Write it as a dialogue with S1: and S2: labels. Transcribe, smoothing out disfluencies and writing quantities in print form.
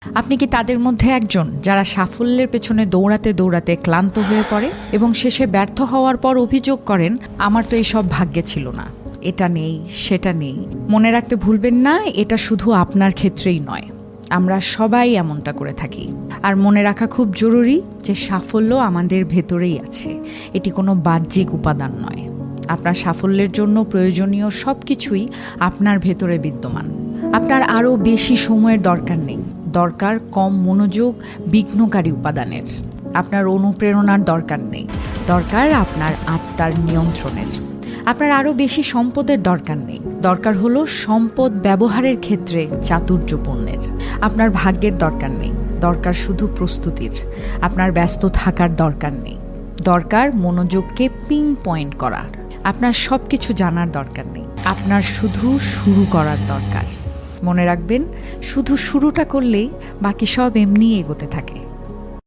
S1: আপনি কি তাদের মধ্যে একজন যারা সাফল্যের পেছনে দৌড়াতে দৌড়াতে ক্লান্ত হয়ে পড়ে এবং শেষে ব্যর্থ হওয়ার পর অভিযোগ করেন, আমার তো এইসব ভাগ্যে ছিল না, এটা নেই সেটা নেই? মনে রাখতে ভুলবেন না, এটা শুধু আপনার ক্ষেত্রেই নয়, আমরা সবাই এমনটা করে থাকি। আর মনে রাখা খুব জরুরি যে সাফল্য আমাদের ভেতরেই আছে, এটি কোনো বাহ্যিক উপাদান নয়। আপনার সাফল্যের জন্য প্রয়োজনীয় সব কিছুই আপনার ভেতরে বিদ্যমান। আপনার আরও বেশি সময়ের দরকার নেই, দরকার কম মনোযোগ বিঘ্নকারী উপাদানের। আপনার অনুপ্রেরণার দরকার নেই, দরকার আপনার আত্মার নিয়ন্ত্রণের। আপনার আরও বেশি সম্পদের দরকার নেই, দরকার হলো সম্পদ ব্যবহারের ক্ষেত্রে চাতুর্যপূর্ণের। আপনার ভাগ্যের দরকার নেই, দরকার শুধু প্রস্তুতির। আপনার ব্যস্ত থাকার দরকার নেই, দরকার মনোযোগকে পিন পয়েন্ট করার। আপনার সব কিছু জানার দরকার নেই, আপনার শুধু শুরু করার দরকার। মনে রাখবেন, শুধু শুরুটা করলেই বাকি সব এমনি এগোতে থাকে।